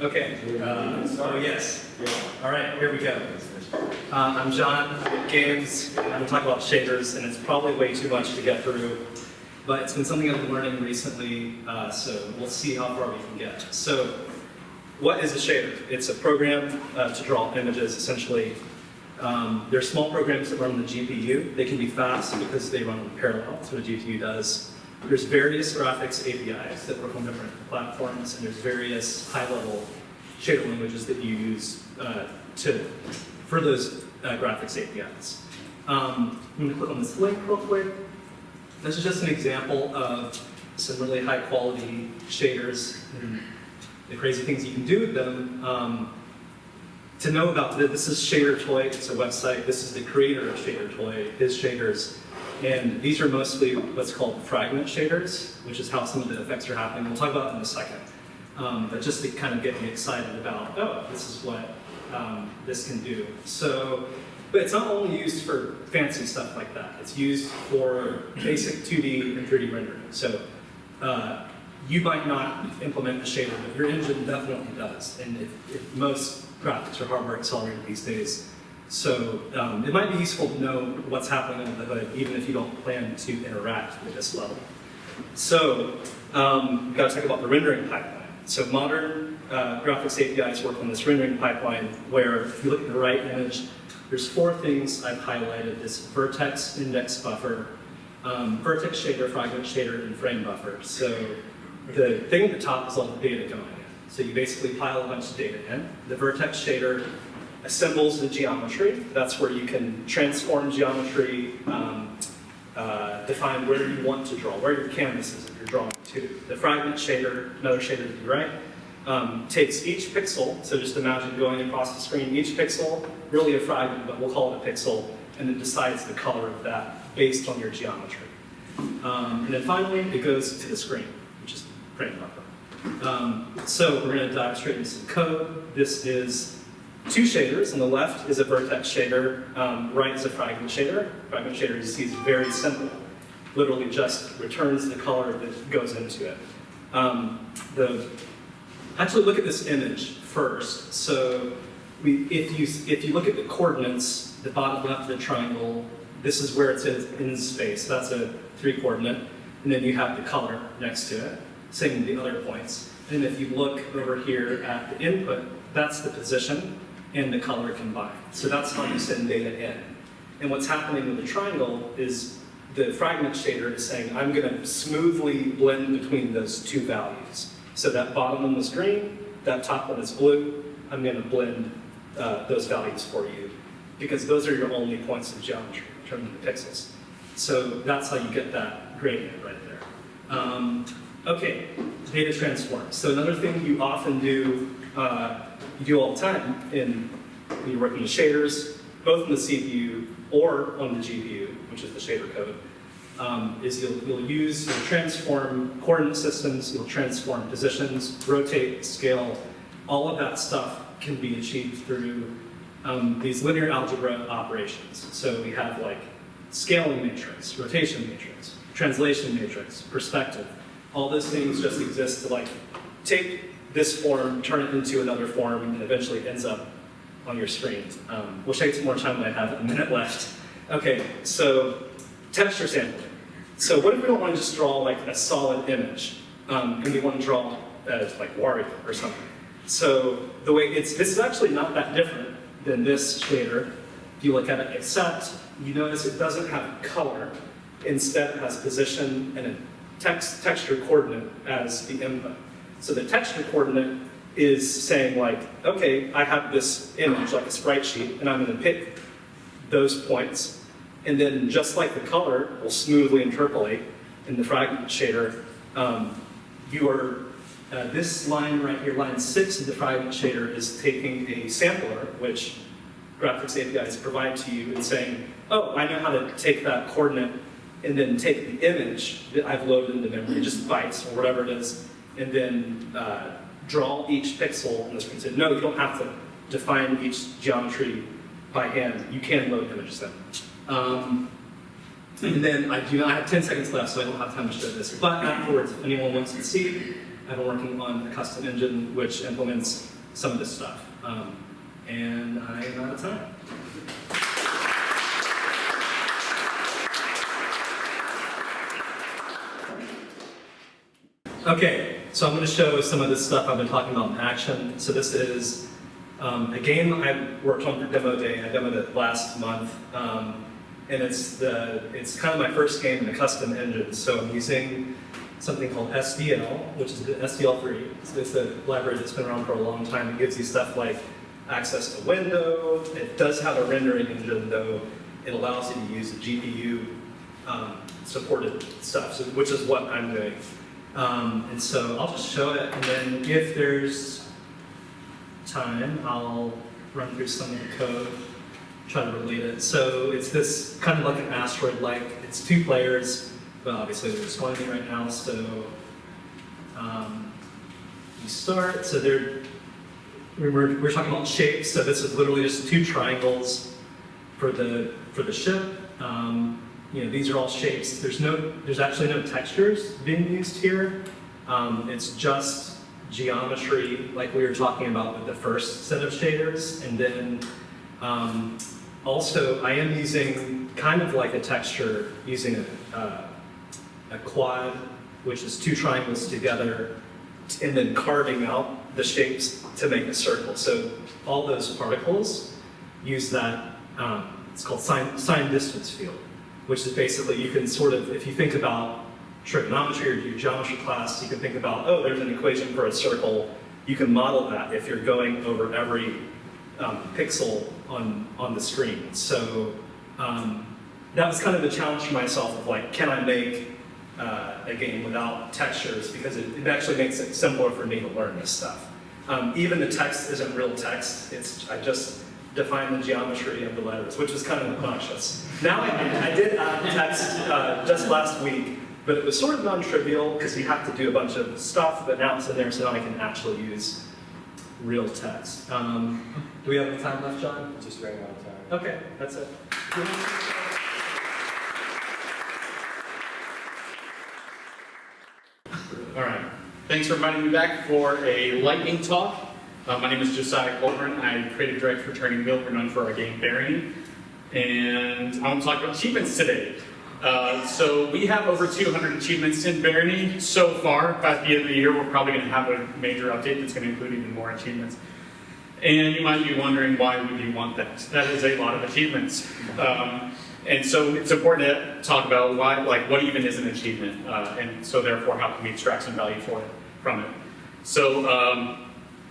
Okay. Oh, yes. All right, here we go. I'm John with Games. I'm going to talk about shaders, and it's probably way too much to get through, but it's been something I've been learning recently, so we'll see how far we can get. So, what is a shader? It's a program to draw images, essentially. They're small programs that run on the GPU. They can be fast because they run in parallel. That's what a GPU does. There's various graphics APIs that work on different platforms, and there's various high-level shader languages that you use for those graphics APIs. I'm going to click on this link real quick. This is just an example of some really high-quality shaders and the crazy things you can do with them. To know about this is Shader Toy. It's a website. This is the creator of Shader Toy, his shaders. And these are mostly what's called fragment shaders, which is how some of the effects are happening. We'll talk about that in a second. But just to kind of get me excited about, oh, this is what this can do. So, but it's not only used for fancy stuff like that. It's used for basic 2D and 3D rendering. So you might not implement a shader, but your engine definitely does. And if most graphics are hardware accelerated these days. So it might be useful to know what's happening under the hood, even if you don't plan to interact with this level. So we've got to talk about the rendering pipeline. So modern graphics APIs work on this rendering pipeline where if you look at the right image, there's four things I've highlighted: this vertex index buffer, vertex shader, fragment shader, and frame buffer. So the thing at the top is all the data going in. So you basically pile a bunch of data in. The vertex shader assembles the geometry. That's where you can transform geometry, define where you want to draw, where your canvas is if you're drawing to. The fragment shader, another shader to the right, takes each pixel, so just imagine going across the screen, each pixel, really a fragment, but we'll call it a pixel, and it decides the color of that based on your geometry. And then finally, it goes to the screen, which is frame buffer. So we're going to dive straight into some code. This is two shaders. On the left is a vertex shader, right is a fragment shader. Fragment shader, you see, is very simple. Literally just returns the color that goes into it. Actually, look at this image first. So if you look at the coordinates, the bottom left of the triangle, this is where it says in space. That's a 3 coordinate. And then you have the color next to it. Same with the other points. And if you look over here at the input, that's the position and the color combined. So that's how you send data in. And what's happening with the triangle is the fragment shader is saying, I'm going to smoothly blend between those two values. So that bottom one was green, that top one is blue. I'm going to blend those values for you because those are your only points of geometry in terms of the pixels. So that's how you get that gradient right there. Okay, data transform. So another thing you often do, you do all the time when you're working with shaders, both on the CPU or on the GPU, which is the shader code, is you'll transform coordinate systems, you'll transform positions, rotate, scale. All of that stuff can be achieved through these linear algebra operations. So we have like scaling matrix, rotation matrix, translation matrix, perspective. All those things just exist to like take this form, turn it into another form, and eventually it ends up on your screen. We'll take some more time than I have a minute left. Okay, so texture sampling. So what if we don't want to just draw like a solid image, and we want to draw like Wario or something? So the way this is actually not that different than this shader. If you look at it, except you notice it doesn't have color. Instead, it has position and a texture coordinate as the input. So the texture coordinate is saying like, okay, I have this image, like a sprite sheet, and I'm going to pick those points. And then just like the color will smoothly interpolate in the fragment shader, this line right here, line 6 of the fragment shader, is taking a sampler, which graphics APIs provide to you, and saying, oh, I know how to take that coordinate and then take the image that I've loaded into memory, just bytes or whatever it is, and then draw each pixel on the screen. So no, you don't have to define each geometry by hand. You can load images in. And then I have 10 seconds left, so I don't have time to show this. But afterwards, if anyone wants to see, I've been working on a custom engine which implements some of this stuff. And I am out of time. Okay, so I'm going to show some of this stuff I've been talking about in action. So this is a game I worked on for demo day. I demoed it last month. And it's kind of my first game in a custom engine. So I'm using something called SDL, which is the SDL3. So it's a library that's been around for a long time. It gives you stuff like access to window. It does have a rendering engine, though. It allows you to use the GPU supported stuff, so, which is what I'm doing. And so I'll just show it, and then if there's time, I'll run through some of the code, try to relate it. So it's this kind of like an asteroid-like. It's 2 players, but obviously there's 1 of me right now. So you start. So we're talking about shapes. So this is literally just 2 triangles for the ship. These are all shapes. There's actually no textures being used here. It's just geometry, like we were talking about with the first set of shaders. And then also, I am using kind of like a texture using a quad, which is 2 triangles together, and then carving out the shapes to make a circle. So all those particles use that, it's called sign distance field, which is basically, you can sort of, if you think about trigonometry or your geometry class, you can think about, oh, there's an equation for a circle. You can model that if you're going over every pixel on the screen. So that was kind of the challenge for myself of like, can I make a game without textures? Because it actually makes it simpler for me to learn this stuff. Even the text isn't real text. I just define the geometry of the letters, which was kind of obnoxious. Now I did add text just last week, but it was sort of non-trivial because you have to do a bunch of stuff, but now it's in there, so now I can actually use real text. Do we have any time left, John? Just right out of time. Okay, that's it. All right. Thanks for inviting me back for a lightning talk. My name is Josiah Colburn. I'm creative director for Turning Wheel. We're known for our game Barony. And I want to talk about achievements today. So we have over 200 achievements in Barony so far. By the end of the year, we're probably going to have a major update that's going to include even more achievements. And you might be wondering, why would you want that? That is a lot of achievements. And so it's important to talk about why, like, what even is an achievement, and so therefore how can we extract some value from it. So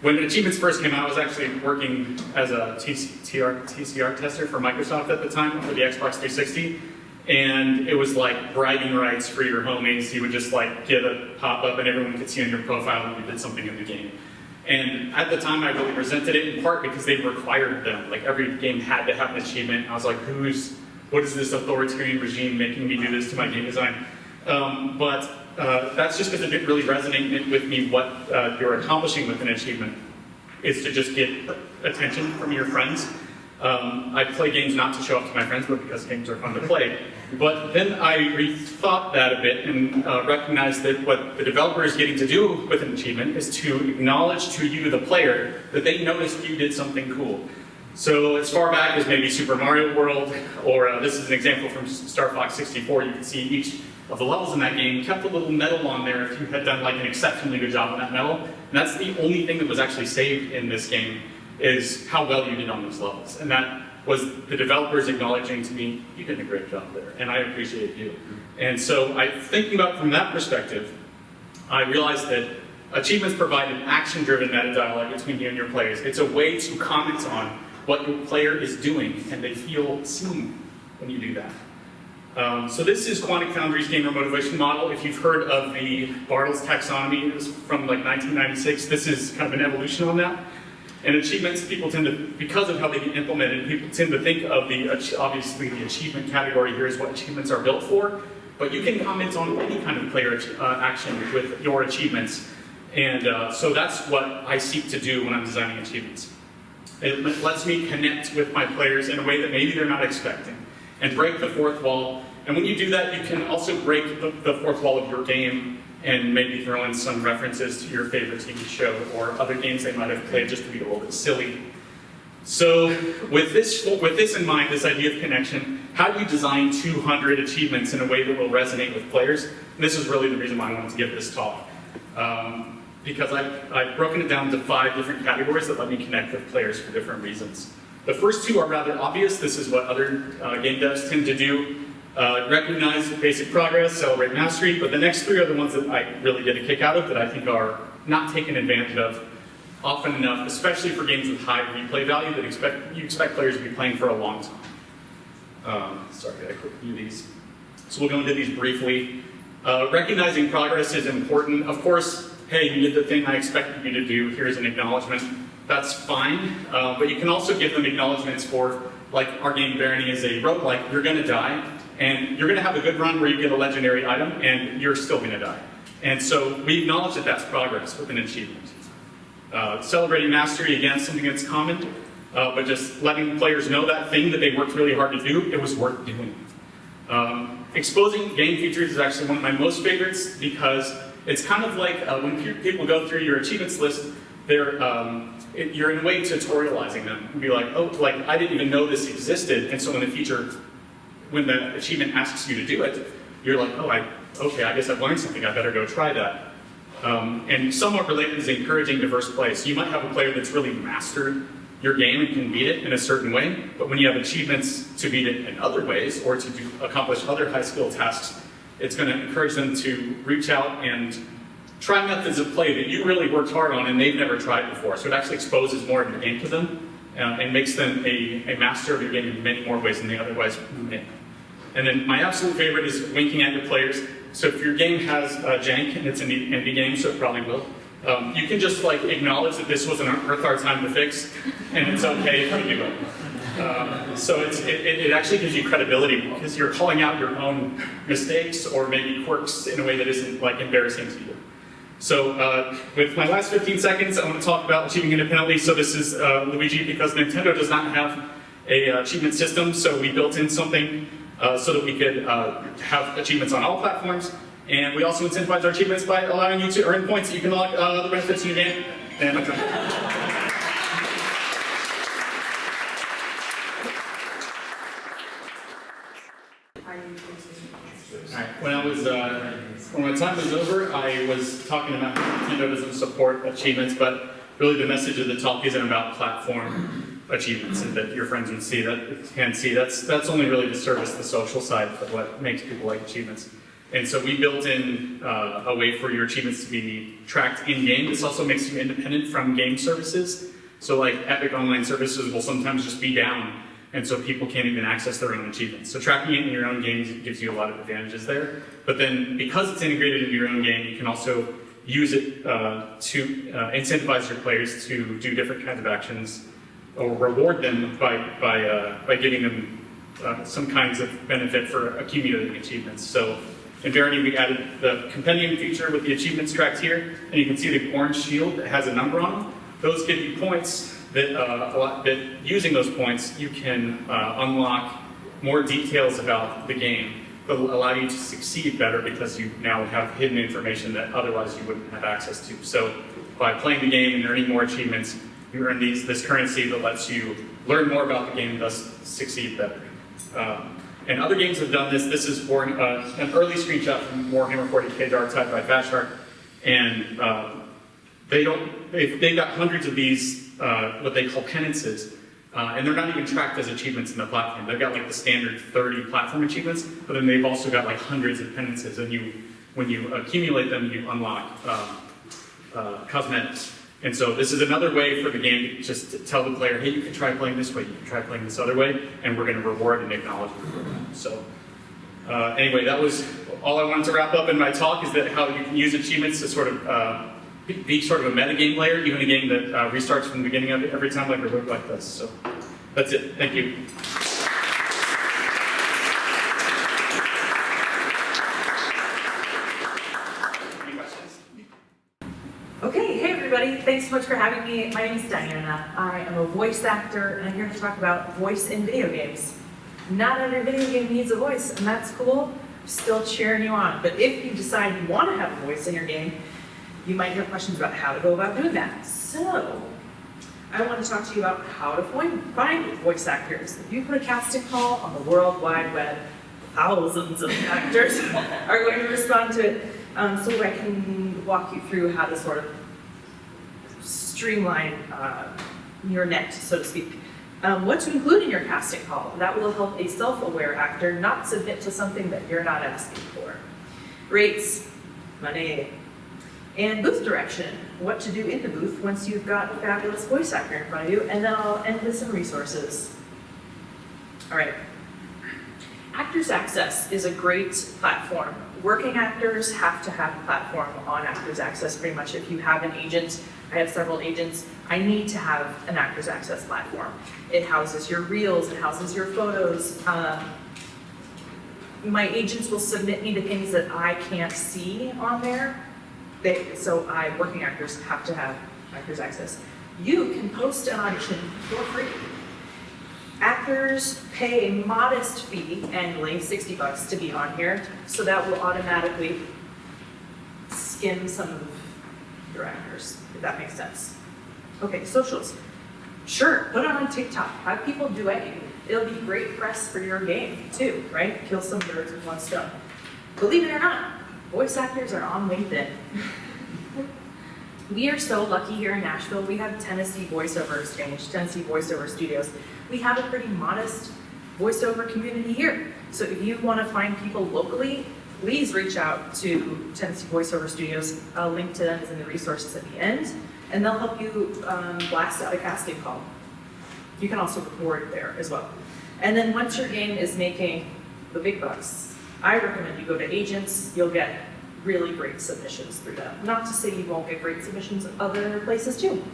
when achievements first came out, I was actually working as a TCR tester for Microsoft at the time for the Xbox 360. And it was like bragging rights for your homies. You would just like get a pop-up and everyone could see on your profile that you did something in the game. And at the time I really resented it, in part because they required them. Like every game had to have an achievement. I was like, what is this authoritarian regime making me do this to my game design? But that's just because it didn't really resonate with me what you're accomplishing with an achievement. Is to just get attention from your friends. I play games not to show off to my friends, but because games are fun to play. But then I rethought that a bit and recognized that what the developer is getting to do with an achievement is to acknowledge to you, the player, that they noticed you did something cool. So as far back as maybe Super Mario World, or this is an example from Star Fox 64, you can see each of the levels in that game kept a little medal on there if you had done like an exceptionally good job on that medal. And that's the only thing that was actually saved in this game, is how well you did on those levels. And that was the developers acknowledging to me, you did a great job there, and I appreciate you. And so thinking about it from that perspective, I realized that achievements provide an action-driven meta-dialogue between you and your players. It's a way to comment on what your player is doing, and they feel seen when you do that. So this is Quantic Foundry's gamer motivation model. If you've heard of the Bartle's taxonomy, it was from like 1996. This is kind of an evolution on that. And achievements, people tend to, because of how they get implemented, people tend to think of obviously the achievement category here is what achievements are built for, but you can comment on any kind of player action with your achievements. And so that's what I seek to do when I'm designing achievements. It lets me connect with my players in a way that maybe they're not expecting, and break the fourth wall, And when you do that, you can also break the fourth wall of your game and maybe throw in some references to your favorite TV show or other games they might have played just to be a little bit silly. So with this in mind, this idea of connection, how do you design 200 achievements in a way that will resonate with players? And this is really the reason why I wanted to give this talk. Because I've broken it down to 5 different categories that let me connect with players for different reasons. The first 2 are rather obvious. This is what other game devs tend to do. Recognize basic progress, celebrate mastery, but the next 3 are the ones that I really get a kick out of that I think are not taken advantage of often enough, especially for games with high replay value that you expect players to be playing for a long time. Sorry, I quickly do these. So we'll go into these briefly. Recognizing progress is important. Of course, hey, you did the thing I expected you to do, here's an acknowledgement. That's fine, but you can also give them acknowledgements for, like our game Barony is a roguelike, you're gonna die, and you're gonna have a good run where you get a legendary item, and you're still gonna die. And so we acknowledge that that's progress with an achievement. Celebrating mastery, again, something that's common, but just letting players know that thing that they worked really hard to do, it was worth doing. Exposing game features is actually one of my most favorites because it's kind of like when people go through your achievements list, you're in a way tutorializing them. You'd be like, oh, like I didn't even know this existed, and so when the achievement asks you to do it, you're like, oh, okay, I guess I've learned something, I better go try that. And somewhat related is encouraging diverse play. So you might have a player that's really mastered your game and can beat it in a certain way, but when you have achievements to beat it in other ways or to accomplish other high skill tasks, it's going to encourage them to reach out and try methods of play that you really worked hard on and they've never tried before. So it actually exposes more of your game to them and makes them a master of your game in many more ways than they otherwise may. And then my absolute favorite is winking at your players. So if your game has jank, and it's an indie game, so it probably will, you can just like acknowledge that this wasn't worth our time to fix, and it's okay if you do it. So it actually gives you credibility because you're calling out your own mistakes or maybe quirks in a way that isn't like embarrassing to you. So with my last 15 seconds, I want to talk about achieving independently. So this is Luigi, because Nintendo does not have a achievement system, so we built in something so that we could have achievements on all platforms. And we also incentivize our achievements by allowing you to earn points that you can unlock other benefits in your game. And I'm done. When my time was over, I was talking about how Nintendo doesn't support achievements, but really the message of the talk isn't about platform achievements and that your friends can see. That's only really to service the social side of what makes people like achievements. And so we built in a way for your achievements to be tracked in-game. This also makes you independent from game services. So like Epic Online services will sometimes just be down, and so people can't even access their own achievements. So tracking it in your own game gives you a lot of advantages there. But then because it's integrated into your own game, you can also use it to incentivize your players to do different kinds of actions or reward them by giving them some kinds of benefit for accumulating achievements. So in Barony, we added the compendium feature with the achievements tracked here, and you can see the orange shield that has a number on them. Those give you points that using those points, you can unlock more details about the game that will allow you to succeed better because you now have hidden information that otherwise you wouldn't have access to. So by playing the game and earning more achievements, you earn this currency that lets you learn more about the game and thus succeed better. And other games have done this. This is an early screenshot from Warhammer 40k Dark Tide by Fashart. And they've got hundreds of these, what they call penances. And they're not even tracked as achievements in the platform. They've got like the standard 30 platform achievements, but then they've also got like hundreds of penances. And when you accumulate them, you unlock cosmetics. And so this is another way for the game to just tell the player, hey, you can try playing this way, you can try playing this other way, and we're going to reward and acknowledge you for that. So anyway, that was all I wanted to wrap up in my talk, is that how you can use achievements to sort of be sort of a metagame layer, even a game that restarts from the beginning of it every time, like a rogue like this. So that's it. Thank you. Okay, hey everybody, thanks so much for having me. My name is Diana. I am a voice actor, and I'm here to talk about voice in video games. Not every video game needs a voice, and that's cool. I'm still cheering you on. But if you decide you want to have a voice in your game, you might have questions about how to go about doing that. So, I want to talk to you about how to find voice actors. If you put a casting call on the World Wide Web, thousands of actors are going to respond to it. So I can walk you through how to sort of streamline your net, so to speak. What to include in your casting call. That will help a self-aware actor not submit to something that you're not asking for. Rates, money, and booth direction. What to do in the booth once you've got a fabulous voice actor in front of you, and then I'll end with some resources. All right. Actors Access is a great platform. Working actors have to have a platform on Actors Access pretty much. If you have an agent, I have several agents, I need to have an Actors Access platform. It houses your reels, it houses your photos. My agents will submit me to things that I can't see on there. So working actors have to have Actors Access. You can post an audition for free. Actors pay a modest fee annually, $60 to be on here, so that will automatically skim some of your actors, if that makes sense. Okay, socials. Sure, put it on TikTok, have people duet you. It'll be great press for your game too, right? Kill some birds with one stone. Believe it or not, voice actors are on LinkedIn. We are so lucky here in Nashville. We have Tennessee Voiceover Exchange, Tennessee Voiceover Studios. We have a pretty modest voiceover community here. So if you want to find people locally, please reach out to Tennessee Voiceover Studios. A link to them is in the resources at the end, and they'll help you blast out a casting call. You can also record there as well. And then once your game is making the big bucks, I recommend you go to agents. You'll get really great submissions through them. Not to say you won't get great submissions other places too.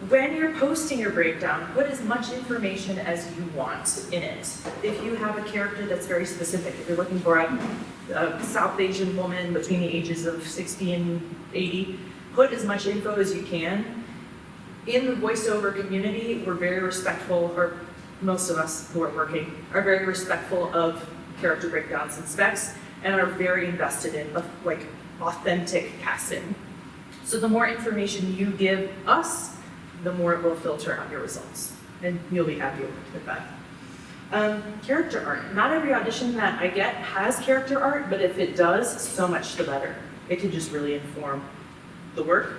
When you're posting your breakdown, put as much information as you want in it. If you have a character that's very specific, if you're looking for a South Asian woman between the ages of 60 and 80, put as much info as you can. In the voiceover community, we're very respectful, or most of us who are working are very respectful of character breakdowns and specs, and are very invested in like authentic casting. So the more information you give us, the more it will filter out your results, and you'll be happy with that. Character art. Not every audition that I get has character art, but if it does, so much the better. It can just really inform the work.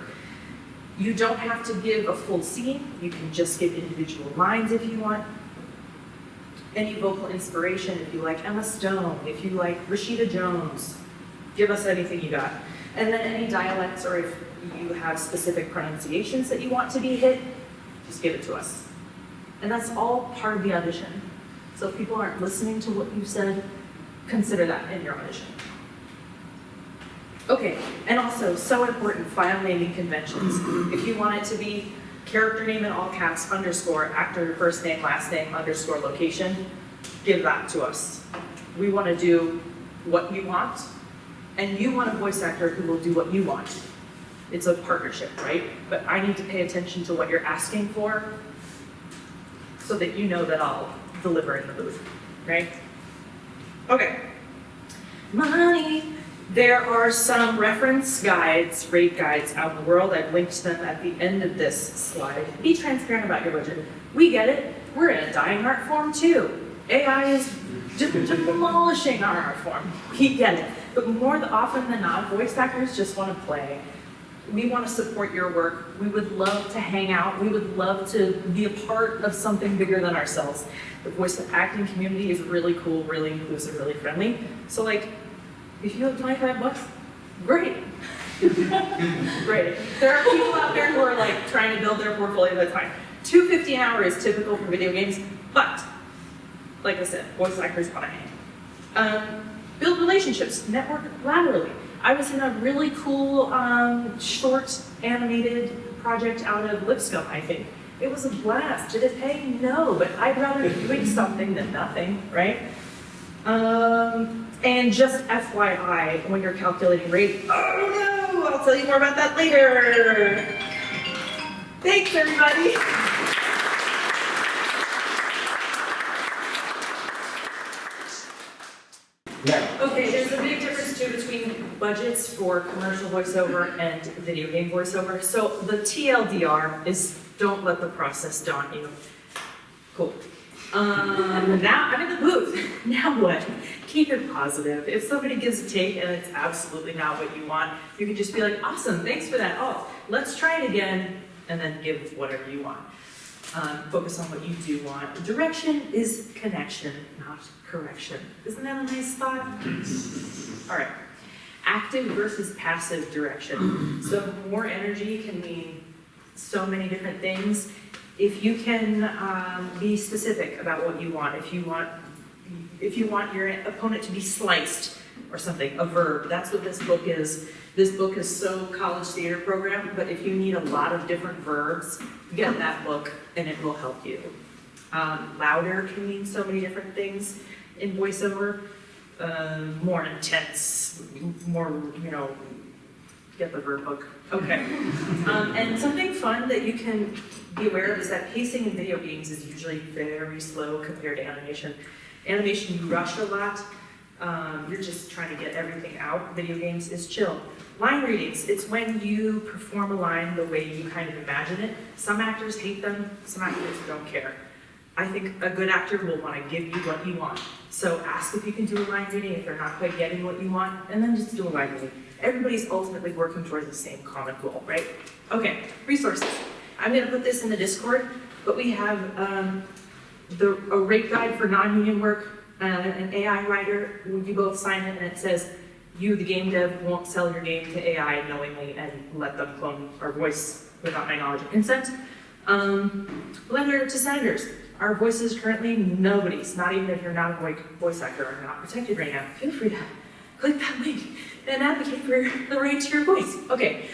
You don't have to give a full scene. You can just give individual lines if you want. Any vocal inspiration, if you like Emma Stone, if you like Rashida Jones, give us anything you got. And then any dialects, or if you have specific pronunciations that you want to be hit, just give it to us. And that's all part of the audition. So if people aren't listening to what you said, consider that in your audition. Okay, and also, so important, file naming conventions. If you want it to be character name in all caps, underscore, actor, first name, last name, underscore, location, give that to us. We want to do what you want, and you want a voice actor who will do what you want. It's a partnership, right? But I need to pay attention to what you're asking for so that you know that I'll deliver in the booth, right? Okay. Money. There are some reference guides, rate guides out in the world. I've linked them at the end of this slide. Be transparent about your budget. We get it. We're in a dying art form too. AI is demolishing our art form. We get it. But more often than not, voice actors just want to play. We want to support your work. We would love to hang out. We would love to be a part of something bigger than ourselves. The voice acting community is really cool, really inclusive, really friendly. So like, if you have $25, great. Great. There are people out there who are like trying to build their portfolio, that's fine. $2.50 an hour is typical for video games, but like I said, voice actors want to hang. Build relationships, network laterally. I was in a really cool short animated project out of Lipscomb, I think. It was a blast. Did it pay? No, but I'd rather be doing something than nothing, right? And just FYI, when you're calculating rate, oh no, I'll tell you more about that later. Thanks, everybody. Now, Okay, there's a big difference too between budgets for commercial voiceover and video game voiceover. So the TLDR is don't let the process daunt you. Cool. Now I'm in the booth. Now what? Keep it positive. If somebody gives a take and it's absolutely not what you want, you can just be like, awesome, thanks for that. Oh, let's try it again, and then give whatever you want. Focus on what you do want. Direction is connection, not correction. Isn't that a nice thought? All right. Active versus passive direction. So more energy can mean so many different things. If you can be specific about what you want, if you want your opponent to be sliced or something, a verb, that's what this book is. This book is so college theater program, but if you need a lot of different verbs, get that book and it will help you. Louder can mean so many different things in voiceover. More intense, more, get the verb book. Okay. And something fun that you can be aware of is that pacing in video games is usually very slow compared to animation. Animation, you rush a lot. You're just trying to get everything out. Video games is chill. Line readings, it's when you perform a line the way you kind of imagine it. Some actors hate them, some actors don't care. I think a good actor will want to give you what you want. So ask if you can do a line reading if they're not quite getting what you want, and then just do a line reading. Everybody's ultimately working towards the same common goal, right? Okay, resources. I'm going to put this in the Discord, but we have a rate guide for non-union work, an AI writer. You both sign it, and it says, you, the game dev, won't sell your game to AI knowingly and let them clone our voice without my knowledge or consent. Letter to senators. Our voices currently, nobody's, not even if you're not a voice actor, are not protected right now. Feel free to click that link and advocate for the right to your voice. Okay,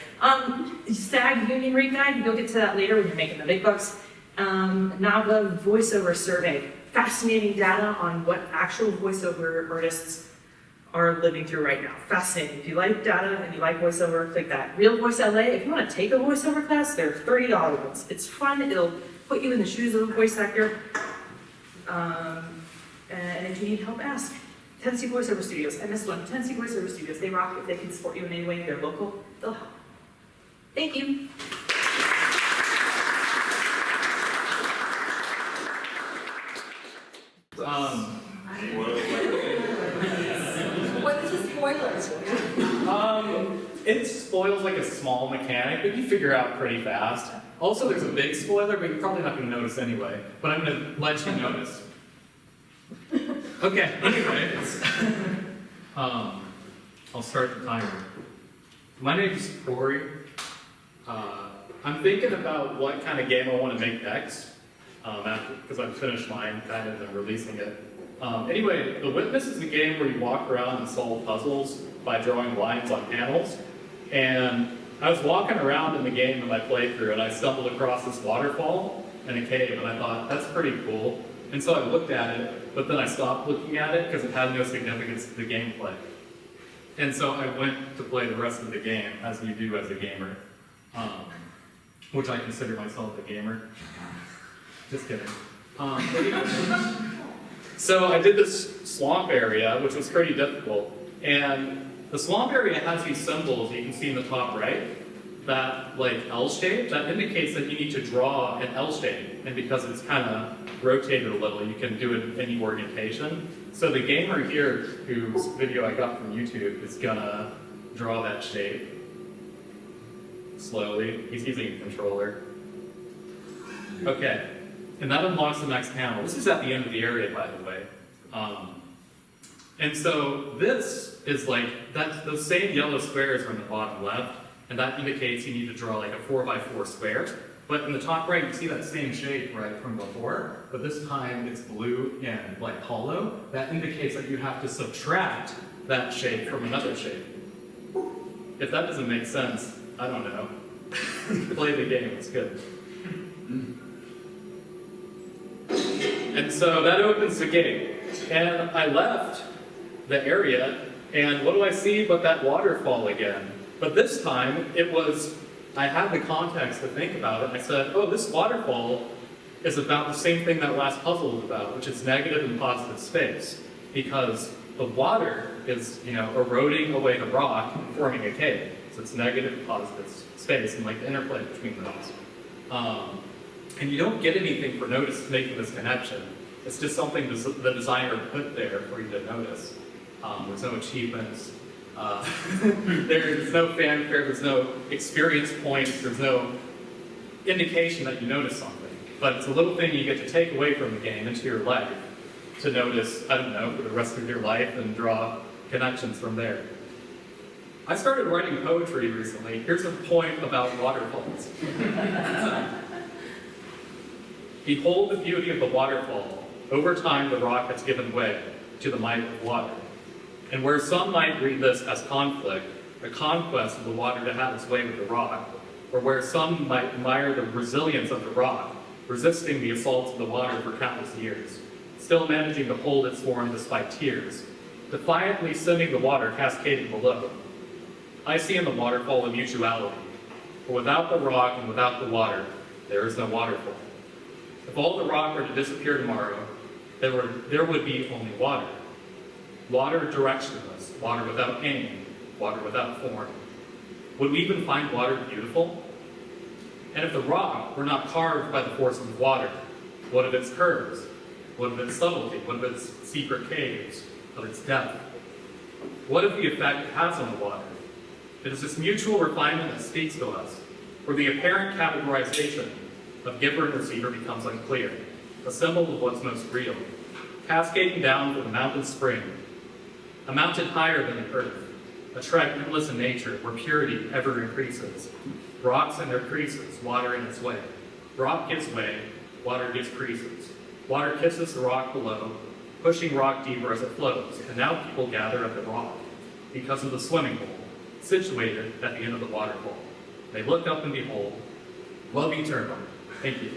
SAG union rate guide, you'll get to that later when you're making the big bucks. NAVA voiceover survey, fascinating data on what actual voiceover artists are living through right now. Fascinating. If you like data and you like voiceover, click that. Real Voice LA, if you want to take a voiceover class, they're $30 ones. It's fun, it'll put you in the shoes of a voice actor. And if you need help, ask. Tennessee Voiceover Studios, I missed one. Tennessee Voiceover Studios, they rock. If they can support you in any way, they're local, they'll help. Thank you. What is the spoilers? It spoils like a small mechanic, but you figure out pretty fast. Also, there's a big spoiler, but you're probably not going to notice anyway. But I'm going to let you notice. Okay, anyways. I'll start the timer. My name is Corey. I'm thinking about what kind of game I want to make next, because I've finished mine kind of and releasing it. Anyway, The Witness is a game where you walk around and solve puzzles by drawing lines on panels. And I was walking around in the game in my playthrough and I stumbled across this waterfall in a cave and I thought, that's pretty cool. And so I looked at it, but then I stopped looking at it because it had no significance to the gameplay. And so I went to play the rest of the game, as you do as a gamer, which I consider myself a gamer. Just kidding. So I did this swamp area, which was pretty difficult. And the swamp area has these symbols you can see in the top right, that like L shape, that indicates that you need to draw an L shape. And because it's kind of rotated a little, you can do it in any orientation. So the gamer here, whose video I got from YouTube, is gonna draw that shape slowly. He's using a controller. Okay, and that unlocks the next panel. This is at the end of the area, by the way. And so this is like, those same yellow squares are in the bottom left, and that indicates you need to draw like a 4x4 square. But in the top right, you see that same shape right from before, but this time it's blue and like hollow. That indicates that you have to subtract that shape from another shape. If that doesn't make sense, I don't know. Play the game, it's good. And so that opens the gate. And I left the area, and what do I see but that waterfall again? But this time, I had the context to think about it, and I said, oh, this waterfall is about the same thing that last puzzle was about, which is negative and positive space. Because The water is, eroding away the rock and forming a cave. So it's negative, positive space, and like the interplay between those. And you don't get anything for making this connection. It's just something the designer put there for you to notice. There's no achievements. There's no fanfare. There's no experience points. There's no indication that you notice something. But it's a little thing you get to take away from the game into your life to notice, I don't know, for the rest of your life and draw connections from there. I started writing poetry recently. Here's a poem about waterfalls. Behold the beauty of the waterfall. Over time, the rock has given way to the might of water. And where some might read this as conflict, a conquest of the water to have its way with the rock, or where some might admire the resilience of the rock, resisting the assaults of the water for countless years, still managing to hold its form despite tears, defiantly sending the water cascading below. I see in the waterfall a mutuality, for without the rock and without the water, there is no waterfall. If all the rock were to disappear tomorrow, there would be only water. Water directionless, water without aim, water without form. Would we even find water beautiful? And if the rock were not carved by the force of the water, what of its curves? What of its subtlety? What of its secret caves? Of its depth? What of the effect it has on the water? It is this mutual refinement that speaks to us, where the apparent categorization of giver and receiver becomes unclear, a symbol of what's most real, cascading down from the mountain spring, a mountain higher than the earth, a trek endless in nature where purity ever increases. Rocks and their creases, water in its way. Rock gives way, water gives creases. Water kisses the rock below, pushing rock deeper as it flows, and now people gather at the rock because of the swimming hole, situated at the end of the waterfall. They look up and behold, love eternal. Thank you.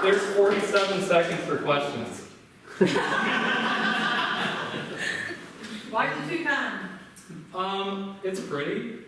There's 47 seconds for questions. Why is it too kind? It's pretty.